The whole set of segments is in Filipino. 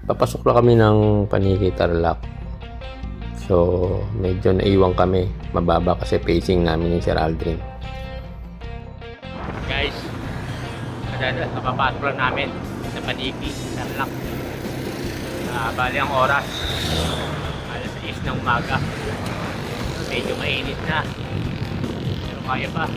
Papasok lang kami ng Paniki Tarlac. So, medyo naiwan kami. Mababa kasi pacing namin ni Sir Aldrin. Guys, nakapasok lang namin sa Paniki Tarlac. Bali ang oras. Alas 6 ng umaga. Medyo mainit na. Pero kaya pa.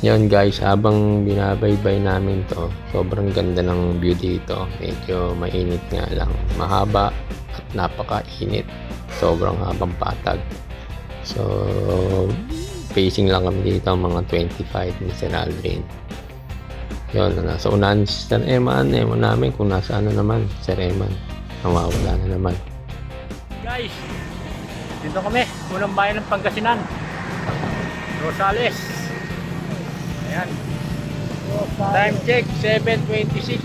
Yun guys, habang binabaybay namin to, sobrang ganda ng view dito. Medyo mainit nga lang. Mahaba at napakainit. Sobrang habang patag. So, pacing lang kami dito mga 25 ni Sir Aldrin. Yun, nasa unahan si Sir Eman. Eman namin kung nasa ano naman, Sir Eman. Nawawala na naman. Guys, dito kami. Unang bayan ng Pangasinan. Rosales. Ayan. Time check, 7:26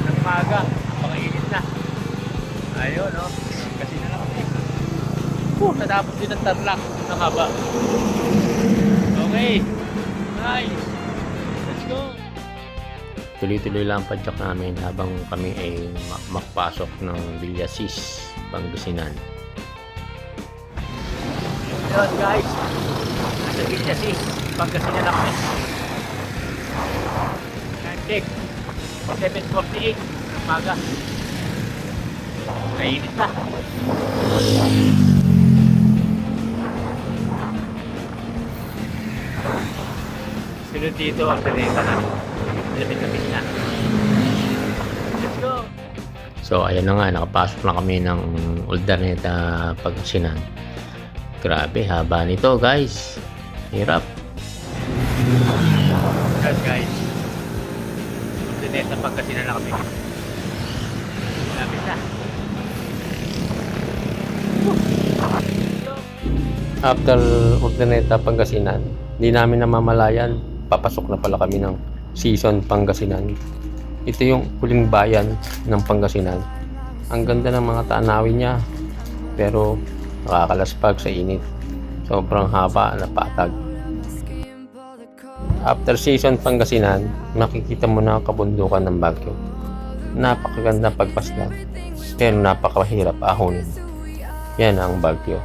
ng umaga. Napakainit na. Ayun, no? Kasi na lang kami. Natapos din ang Tarlac. Ang haba. Okay. Nice. Let's go. Tuloy-tuloy lang ang padyak namin habang kami ay makapasok ng Villasis, Pangasinan. Yun guys. Nasa Villasis, Pangasinan na kami. Time check, 7:48 ng umaga. Kainit na. Sunod dito ang Taneta na. Lapit-lapit na. Let's go! So ayan na nga, nakapasok na kami ng Urdaneta, Pangasinan. Grabe, haba nito guys. Hirap. Yes guys. Urdaneta, Pangasinan na kami. Lapit na. After Urdaneta, Pangasinan, hindi namin namamalayan, papasok na pala kami ng Season, Pangasinan. Ito yung huling bayan ng Pangasinan. Ang ganda ng mga tanawin niya, pero nakakalaspag sa init. Sobrang haba na patag. After Season, Pangasinan, makikita mo na ang kabundukan ng Baguio. Napakaganda pagpasdan, pero napakahirap ahonin. Yan ang Baguio.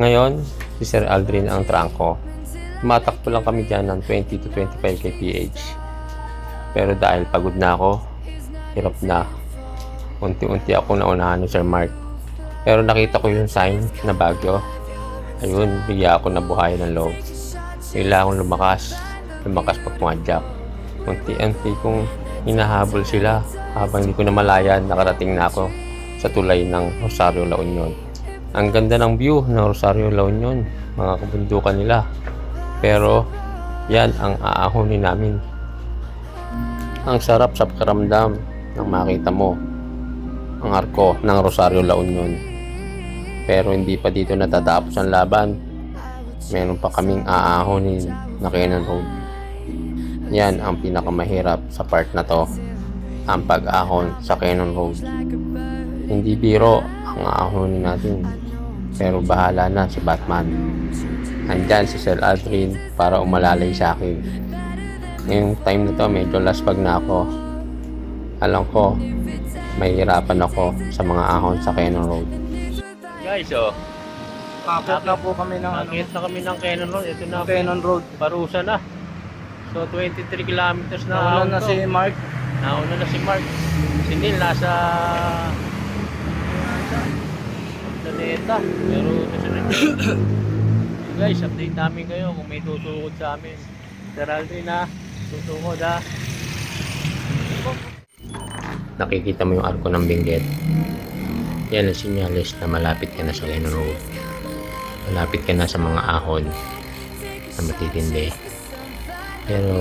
Ngayon, si Sir Aldrin ang trangko. Tumatakbo lang kami dyan ng 20 to 25 kph. Pero dahil pagod na ako, hirap na. Unti-unti ako naunahan ni Sir Mark. Pero nakita ko yung sign na Baguio. Ayun, bigla ako nabuhay ng loob. Bigla akong lumakas pag pumadyak. Unti-unti kong hinahabol sila habang hindi ko na malayan, nakarating na ako sa tulay ng Rosario, La Union. Ang ganda ng view ng Rosario, La Union, mga kabundukan nila. Pero yan ang aahonin namin. Ang sarap sa pakiramdam nang makita mo ang arko ng Rosario, La Union. Pero hindi pa dito natatapos ang laban. Meron pa kaming aahonin na Cannon Road. Yan ang pinakamahirap sa part na to, ang pag-ahon sa Cannon Road. Hindi biro ang aahonin natin, pero bahala na si Batman. Andyan si Sir Aldrin para umalalay sa akin. Ngayong time na to, medyo laspag na ako. Alam ko, mahihirapan ako sa mga ahon sa Cannon Road. Guys, Kapit na po kami ng nakakit na kami ng Cannon Road. Ito na, Cannon Road. Parusa na. So, 23 kilometers na Nauna ahon na to. si Mark. Nauna na si Mark. Si Neil nasa Taneta. Pero nasunod yun. Guys, update namin kayo kung may tutukod sa amin. Sir Aldrin na, tutukod ha. Nakikita mo yung arko ng Benguet. Yan ang sinyalis na malapit ka na sa Cannon Road. Malapit ka na sa mga ahon na matitindi. Pero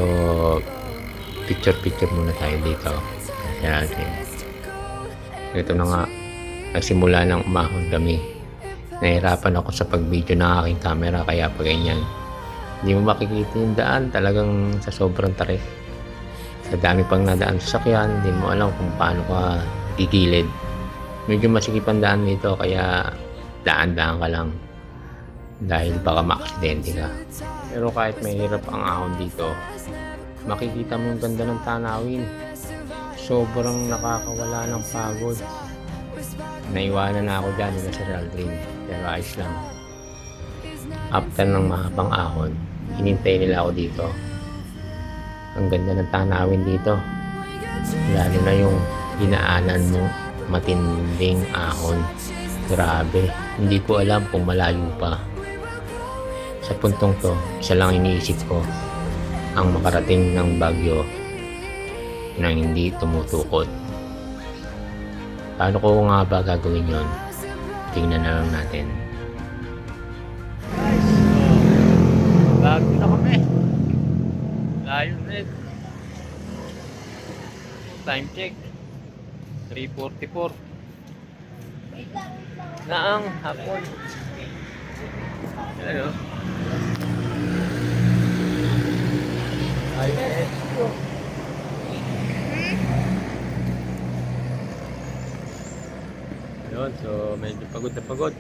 picture muna tayo dito. Sir Aldrin. Ito na nga, nagsimula ng umahon kami. Nahirapan ako sa pag-video ng aking camera kaya pa ganyan. Hindi mo makikita yung daan, talagang sa sobrang tarik. Sa dami pang nadaan sa sakyan, hindi mo alam kung paano ka gigilid. Medyo masikip ang daan dito kaya daan-daan ka lang. Dahil baka maaksidente ka. Pero kahit mahirap ang ahon dito, makikita mo yung ganda ng tanawin. Sobrang nakakawala ng pagod. Naiwanan na ako dyan nila Sir Aldrin, pero ayos lang. After ng mahabang ahon, hinintay nila ako dito. Ang ganda ng tanawin dito, lalo na yung dinaanan mong matinding ahon. Grabe, hindi ko alam kung malayo pa. Sa puntong to, isa lang iniisip ko, ang makarating ng bagyo na hindi tumutukod. Paano ko nga ba gagawin yon? Tingnan na lang natin. Bagyo na kami. Layo rin. Time check. 3:44. Naang hapon. Ano? Ayun. Ayun, so medyo pagod na pagod.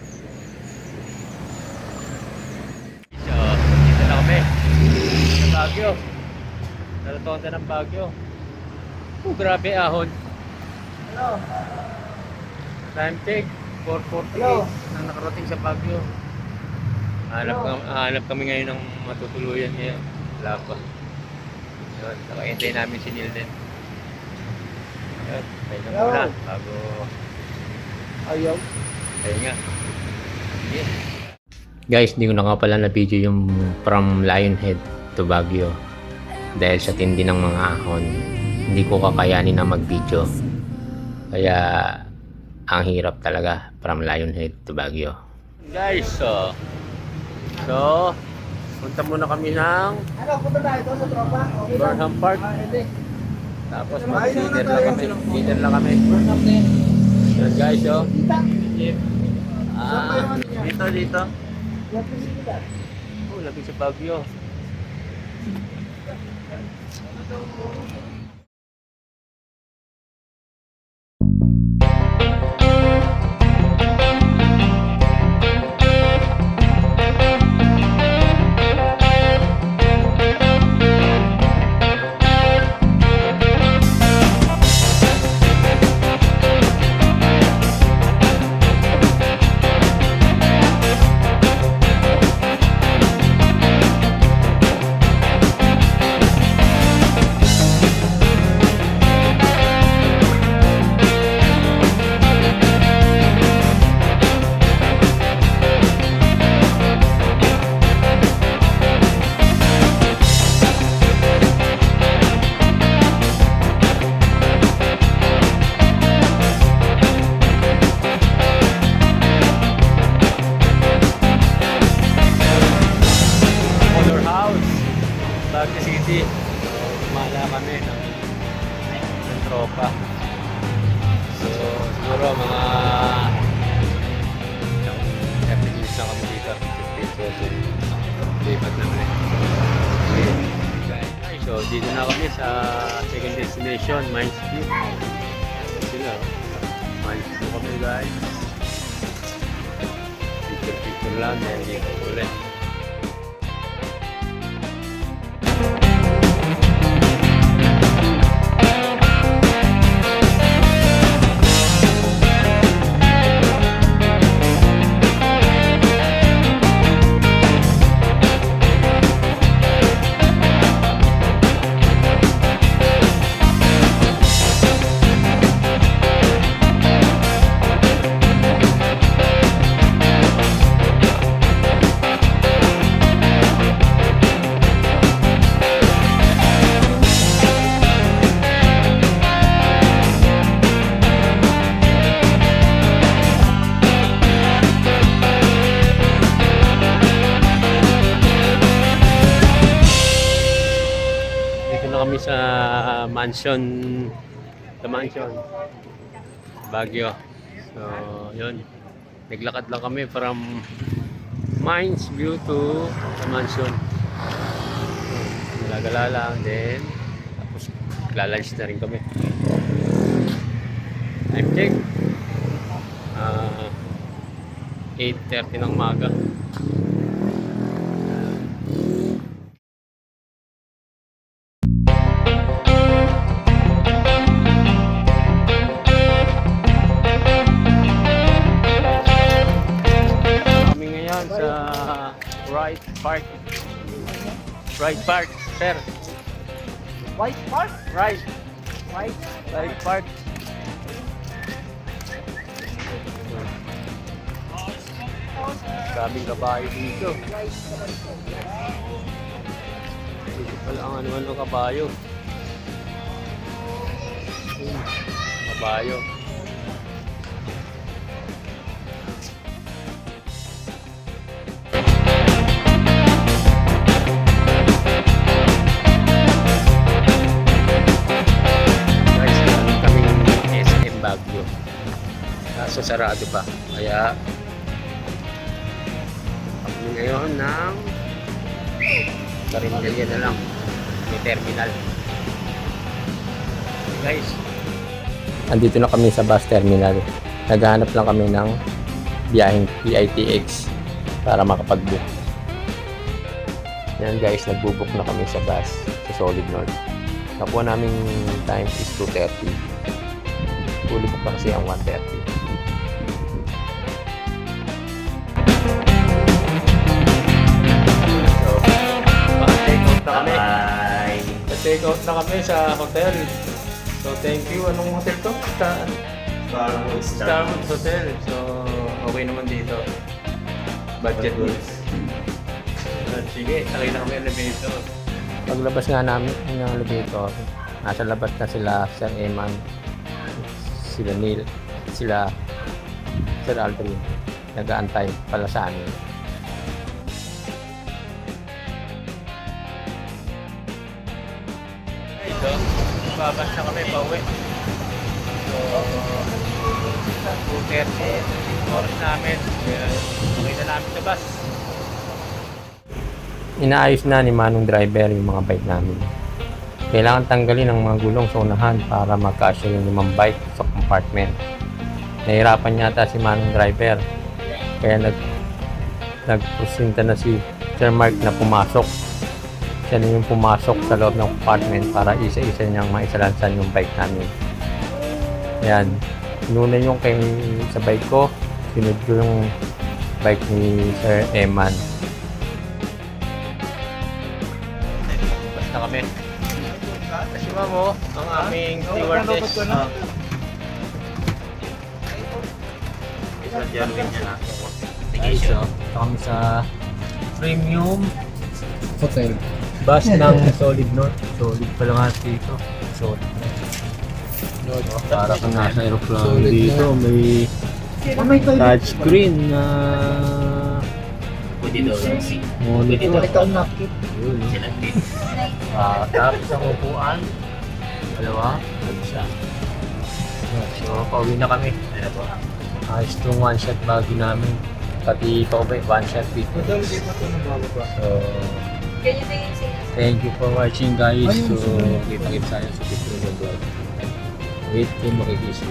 So, dito na kami. Sa Baguio. Sa rotonda ng Baguio. Grabe ahon. Hello. Time check. 4:48 nang nakarating sa Baguio. Hanap kami ngayon ng matutuluyan ngayon. Wala pa. Yun, nakahintay namin si Nilden. Yun, tayo na muna bago Ayaw. tayo nga. Sige. Guys, hindi ko na nga pala na video yung from Lionhead to Baguio. Dahil sa tindi ng mga ahon, hindi ko kakayanin na mag-video. Kaya ang hirap talaga from Lionhead to Baguio. Guys, so punta muna kami ng Punta tayo doon sa tropa. Burnham Park. Tapos mag-dinner lang kami. Dinner lang kami. Yan guys, oh. Dito. Oh, lapit sa Baguio. Baguio City. Kumala kami ng tropa. So, siguro mga 30 minutes na kami dito. 15 lipat naman eh. Okay, so dito na kami sa second destination, Mines View. Sila, Mines View kami guys. Picture lang, then dito ulit. Kami sa mansion, Baguio. So, yun. Naglakad lang kami from Mines View to the mansion. Galagala lang, then tapos lalunch na rin kami. Time check. 8:30 ng umaga. yan sa Wright Park. Wright Park, sir. White Park? Wright. White? Wright Park. Sabing kabayo dito. Dito pala ang ano kabayo. Kabayo. Guys, meron kaming SM Baguio. Kaso sarado pa. Kaya kami ngayon ng Carinderia na lang. May terminal. Okay, guys. Andito na kami sa bus terminal. Naghahanap lang kami ng biyaheng PITX para makapag-book. Yan guys, nagbo-book na kami sa bus sa Solid North. Nakuha naming time is 2:30. Fully book pa kasi ang 1:30. So, pa-take out na kami. Pa-take out na kami sa hotel. So, thank you. Anong hotel to? Starwood Hotel. So, okay naman dito. Budget meals. Sige, sakay na kami elevator. Paglabas nga namin ng elevator, nasa labas na sila Sir Eman, sila Neil, sila Sir Aldrin. Nag-aantay pala sa amin. Ito, babas na kami pauwi. So, 2:30 oras namin. Okay na namin sa bus. Inaayos na ni Manong driver yung mga bike namin. Kailangan tanggalin ang mga gulong sa unahan para magkasya yung limang bike sa compartment. Nahirapan yata si Manong driver. Kaya nagprosinta na si Sir Mark na pumasok. Siya na yung pumasok sa loob ng compartment para isa-isa niyang maisalansan yung bike namin. Ayan. Inuna yung sa bike ko. Sinod ko yung bike ni Sir Eman. Basta kami. Kasi mamo, ang aming stewardess. Guys, so, ito kami sa premium Hotel. bus ng Solid North. Solid pala nga dito. Solid. Para kang nasa aeroplano dito. May touchscreen na monitor. Ikaw nakit. Yun, tapos ang upuan. Dalawa. Isa. So, pauwi na kami. Ayos itong one-shot bagay namin. Pati pauwi, one-shot dito. So, thank you for watching guys. So, kita-kita tayo sa video vlog. Wait kung makikisip.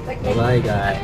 Bye-bye guys.